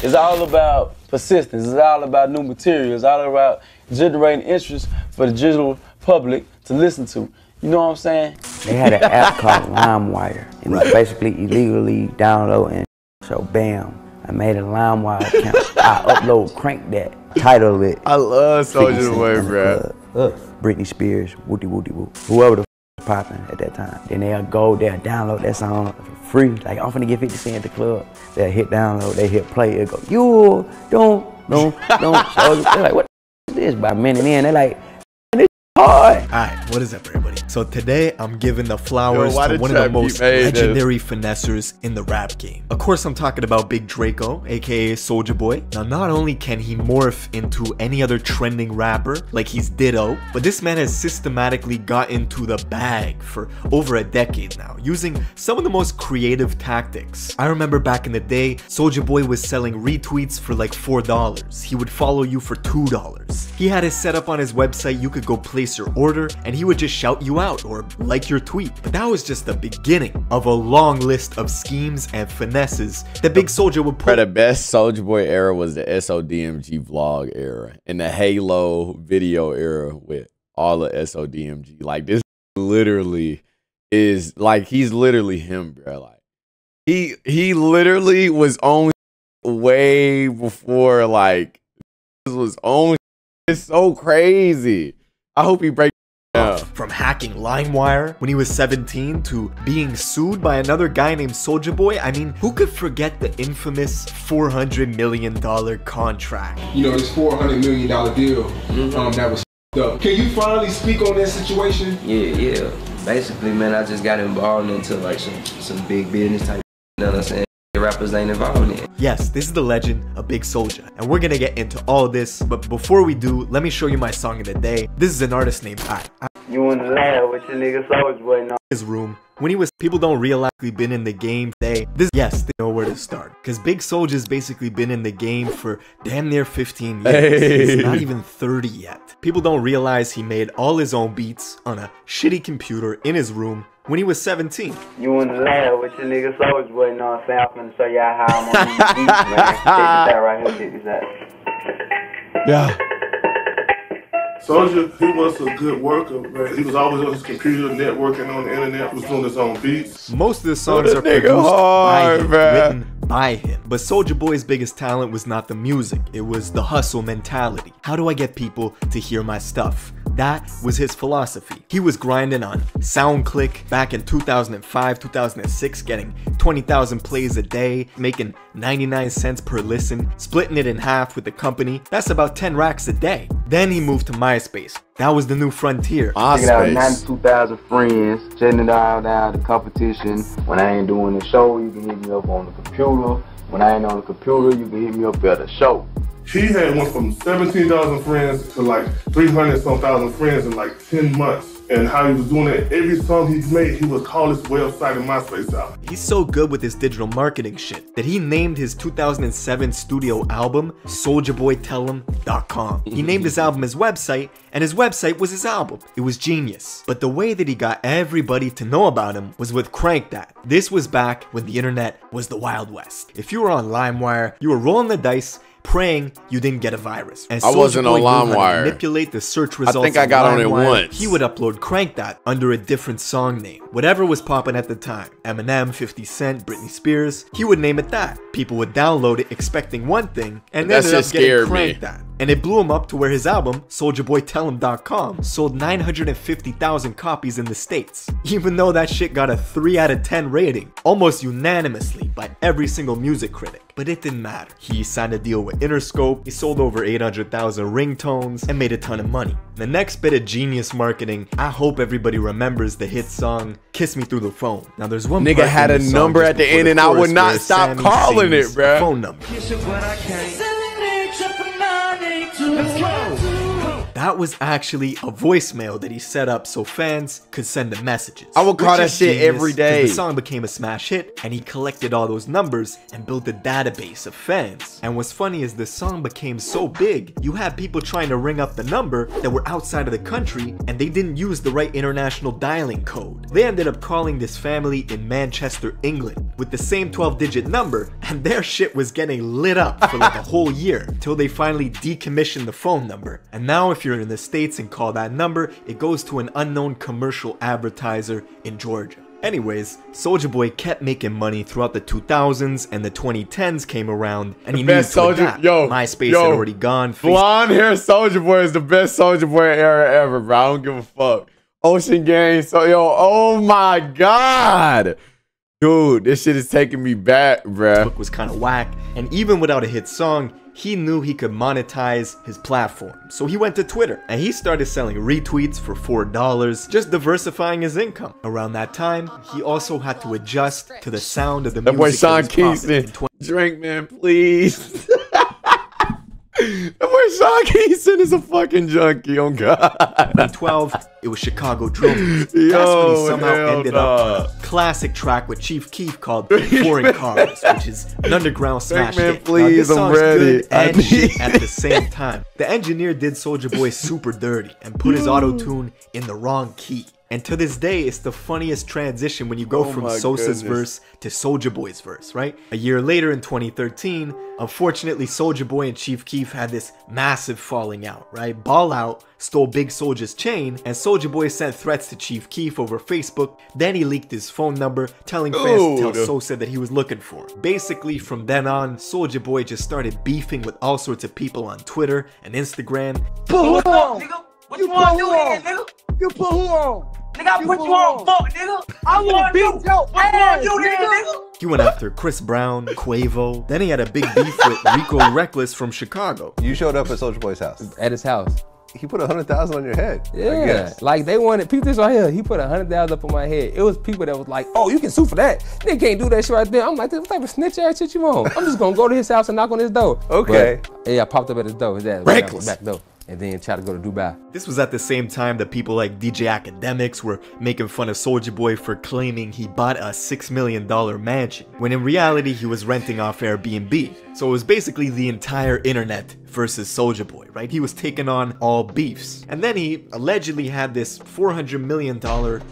It's all about persistence. It's all about new material. It's all about generating interest for the general public to listen to. You know what I'm saying? They had an app called LimeWire, and it's basically illegally downloading. So bam, I made a LimeWire account. I upload Crank That, title it. I love Soulja Boy, bro. Britney Spears, wooty wooty woo. Whoever the was popping at that time. Then they'll go there, download that song for free. Like I'm finna get 50 Cent at the club. They'll hit download, they hit play, it'll go, you don't. So they're like, what is this? By a minute in, they're like, Alright, what is up everybody? So today I'm giving the flowers to one of the most legendary finessers in the rap game. Of course I'm talking about Big Draco, aka Soulja Boy. Now not only can he morph into any other trending rapper like he's Ditto, but this man has systematically got into the bag for over a decade now, using some of the most creative tactics. I remember back in the day, Soulja Boy was selling retweets for like $4. He would follow you for $2. He had it set up on his website, you could go place your order and he would just shout you out or like your tweet. But that was just the beginning of a long list of schemes and finesses that Big Soulja would pull. The best Soulja Boy era was the SODMG vlog era and the Halo video era with all the SODMG. Like this literally is like he's literally him, bro. Like he literally was on way before like this was on. It's so crazy. I hope he breaks down. From hacking LimeWire when he was 17 to being sued by another guy named Soulja Boy. I mean, who could forget the infamous $400 million contract? You know, this $400 million deal that was up. Can you finally speak on that situation? Yeah. Basically, man, I just got involved into like some big business type. You know what I'm saying? The rappers ain't involved in it. Yes, this is the legend of Big Soulja, and we're gonna get into all this, but before we do, let me show you my song of the day. This is an artist named You in the lab with your nigga Soulja Boy now. His room. When he was, people don't realize he's been in the game today. Yes, they know where to start. Because Big Soulja's basically been in the game for damn near 15 years. He's not even 30 yet. People don't realize he made all his own beats on a shitty computer in his room when he was 17. You in the lab with your nigga Soulja Boy, you know what I'm saying? I'm finna show y'all how I'm on these beats, man. Check this out right here, check this out. Yeah. Soulja, he was a good worker, man. He was always on his computer, networking on the internet, was doing his own beats. Most of the songs are produced by him, written by him. But Soulja Boy's biggest talent was not the music, it was the hustle mentality. How do I get people to hear my stuff? That was his philosophy. He was grinding on SoundClick back in 2005, 2006, getting 20,000 plays a day, making 99 cents per listen, splitting it in half with the company. That's about 10 racks a day. Then he moved to MySpace. That was the new frontier. Check it out, 92,000 friends, shutting it all down, the competition. When I ain't doing the show, you can hit me up on the computer. When I ain't on the computer, you can hit me up at the show. He had went from 17,000 friends to like 300-some thousand friends in like 10 months. And how he was doing it, every song he made, he would call his website and MySpace out. He's so good with his digital marketing shit that he named his 2007 studio album SouljaBoyTellHim.com. He named his album his website, and his website was his album. It was genius. But the way that he got everybody to know about him was with Crank That. This was back when the internet was the Wild West. If you were on LimeWire, you were rolling the dice, praying you didn't get a virus. And I wasn't on LimeWire. Manipulate the search results. I think I got on it once. He would upload Crank That under a different song name, whatever was popping at the time. Eminem, 50 Cent, Britney Spears. He would name it that. People would download it expecting one thing, and then ended up getting Crank That. And it blew him up to where his album, SouljaBoyTellHim.com, sold 950,000 copies in the States. Even though that shit got a 3 out of 10 rating, almost unanimously by every single music critic. But it didn't matter. He signed a deal with Interscope, he sold over 800,000 ringtones, and made a ton of money. The next bit of genius marketing, I hope everybody remembers the hit song, Kiss Me Through the Phone. Now there's one nigga had a number at the end and I would not stop calling it, bruh. Phone number. That was actually a voicemail that he set up so fans could send him messages. I would call that shit every day. The song became a smash hit, and he collected all those numbers and built a database of fans. And what's funny is the song became so big, you had people trying to ring up the number that were outside of the country, and they didn't use the right international dialing code. They ended up calling this family in Manchester, England, with the same 12-digit number, and their shit was getting lit up for like a whole year, till they finally decommissioned the phone number. And now if you're in the States and call that number, it goes to an unknown commercial advertiser in Georgia. Anyways, Soulja Boy kept making money throughout the 2000s, and the 2010s came around, and he needed to adapt. MySpace had already gone. Blonde hair Soulja Boy is the best Soulja Boy era ever, bro. I don't give a fuck. Ocean Gang, oh my god. Dude, this shit is taking me back, bruh. Facebook was kind of whack, and even without a hit song, he knew he could monetize his platform. So he went to Twitter, and he started selling retweets for $4, just diversifying his income. Around that time, he also had to adjust to the sound of the music. That boy Sean Kingston, drink man, please. That boy Sean Kingston is a fucking junkie, oh god. 2012, it was Chicago Drill. That's when he somehow ended up a classic track with Chief Keef called Foreign Cars, which is an underground smash hit. Please, now, this I'm ready. Good and shit at the same time. The engineer did Soulja Boy super dirty and put his auto-tune in the wrong key. And to this day, it's the funniest transition when you go from Sosa's verse to Soulja Boy's verse, right? A year later in 2013, unfortunately, Soulja Boy and Chief Keef had this massive falling out, right? Ball Out stole Big Soulja's chain, and Soulja Boy sent threats to Chief Keef over Facebook. Then he leaked his phone number, telling fans to tell Sosa that he was looking for him. Basically, from then on, Soulja Boy just started beefing with all sorts of people on Twitter and Instagram. Put who on, nigga? What you want to do here, nigga? You put who on? Nigga, I put you on, fuck, nigga. I want you. What you want to do here, nigga? He went after Chris Brown, Quavo. Then he had a big beef with Rico Reckless from Chicago. You showed up at Soulja Boy's house. At his house. He put 100,000 on your head. Yeah, like they wanted, people this right here, he put 100,000 up on my head. It was people that was like, oh, you can sue for that. They can't do that shit right there. I'm like, what type of snitch ass shit you want? I'm just gonna go to his house and knock on his door. Okay. But, yeah, I popped up at his door. His ass Reckless. Back door. And then try to go to Dubai. This was at the same time that people like DJ Academics were making fun of Soulja Boy for claiming he bought a $6 million mansion, when in reality he was renting off Airbnb. So it was basically the entire internet versus Soulja Boy, right? He was taking on all beefs. And then he allegedly had this $400 million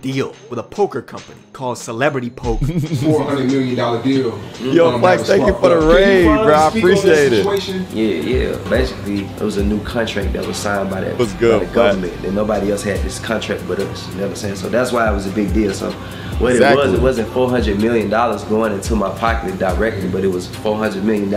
deal with a poker company called Celebrity Poker. $400 million deal. Yo, Flex, thank you for the raid, bro. I appreciate it. Yeah. Basically, it was a new contract that was signed by the government, and nobody else had this contract but us. You know what I'm saying? So that's why it was a big deal. So what it wasn't $400 million going into my pocket directly, but it was $400 million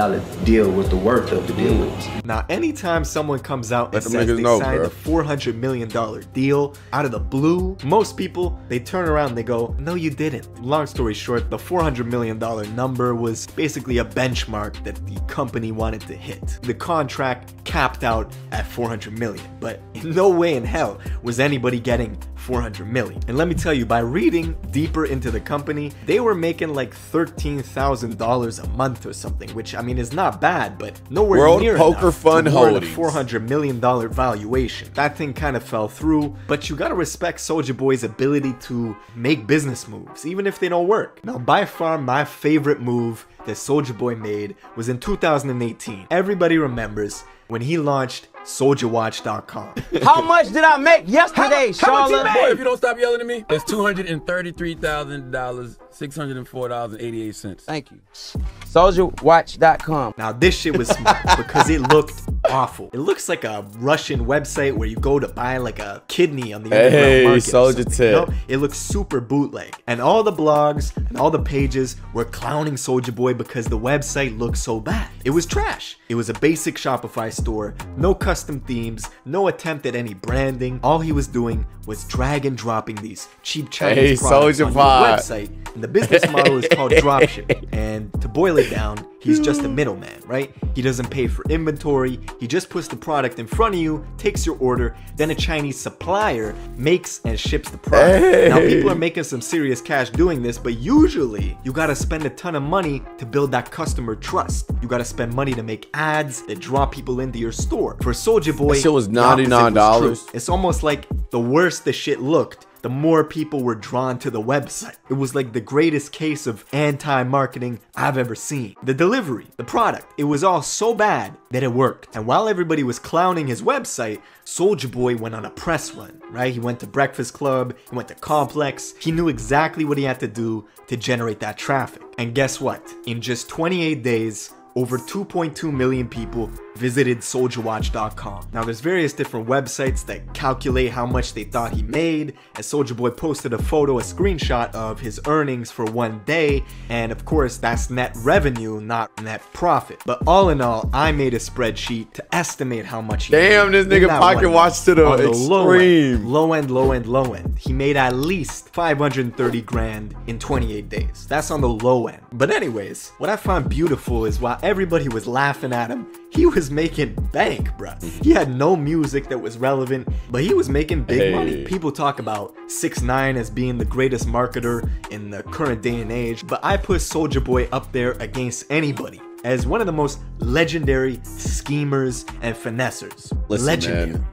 deal with the worth of the deal with us. Now, anytime someone comes out and says they signed a $400 million deal out of the blue, most people, they turn around and they go, no, you didn't. Long story short, the $400 million number was basically a benchmark that the company wanted to hit. The contract capped out at $400 million, but in no way in hell was anybody getting $400 million. And let me tell you, by reading deeper into the company, they were making like $13,000 a month or something, which I mean is not bad, but nowhere World near Poker enough Fund to warrant a Holdings. $400 million valuation. That thing kind of fell through, but you gotta respect Soulja Boy's ability to make business moves, even if they don't work. Now, by far my favorite move that Soulja Boy made was in 2018. Everybody remembers when he launched SouljaWatch.com. How much did I make yesterday, Charlotte? Boy, if you don't stop yelling at me, it's $233,000, $604.88. Thank you. SouljaWatch.com. Now this shit was smart because it looked awful. It looks like a Russian website where you go to buy like a kidney on the underground market. Soulja Tip. You know? It looks super bootleg. And all the blogs and all the pages were clowning Soulja Boy because the website looked so bad. It was trash. It was a basic Shopify store, no custom themes, no attempt at any branding. All he was doing was drag and dropping these cheap Chinese products on your website. And the business model is called dropshipping. And to boil it down, he's just a middleman, right? He doesn't pay for inventory, he just puts the product in front of you, takes your order, then a Chinese supplier makes and ships the product. Now people are making some serious cash doing this, but usually you gotta spend a ton of money to build that customer trust. You gotta spend money to make ads that draw people into your store. For Soulja Boy, that shit was $99. It's almost like the worse the shit looked, the more people were drawn to the website. It was like the greatest case of anti-marketing I've ever seen. The delivery, the product, it was all so bad that it worked. And while everybody was clowning his website, Soulja Boy went on a press run, right? He went to Breakfast Club, he went to Complex. He knew exactly what he had to do to generate that traffic. And guess what? In just 28 days, over 2.2 million people visited SouljaWatch.com. Now there's various different websites that calculate how much they thought he made, and Soulja Boy posted a photo, a screenshot of his earnings for one day, and of course that's net revenue, not net profit. But all in all, I made a spreadsheet to estimate how much he made. Damn, this nigga pocket watch to the extreme. Low end. He made at least 530 grand in 28 days. That's on the low end. But anyways, what I found beautiful is while everybody was laughing at him, he was making bank, bruh. He had no music that was relevant, but he was making big money. People talk about 6ix9ine as being the greatest marketer in the current day and age, but I put Soulja Boy up there against anybody as one of the most legendary schemers and finessers. Listen, legendary. Man,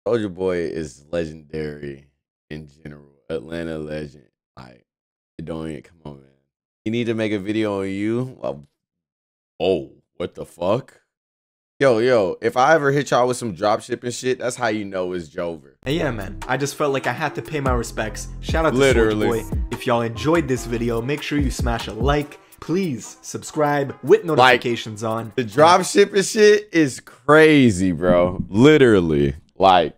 Soulja Boy is legendary in general. Atlanta legend. Like, it don't even, come on, man. You need to make a video on you? Well, oh, what the fuck? Yo, if I ever hit y'all with some drop shipping shit, that's how you know it's Jover. And yeah, man, I just felt like I had to pay my respects. Shout out to Soulja Boy. If y'all enjoyed this video, make sure you smash a like. Please subscribe with notifications on. The drop shipping shit is crazy, bro. Literally. Like,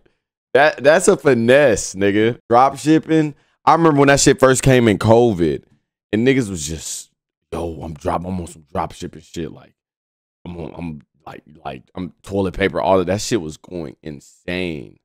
that's a finesse, nigga. Drop shipping. I remember when that shit first came in COVID, and niggas was just, yo, I'm on some drop shipping shit. Like, I'm toilet paper, all of that shit was going insane.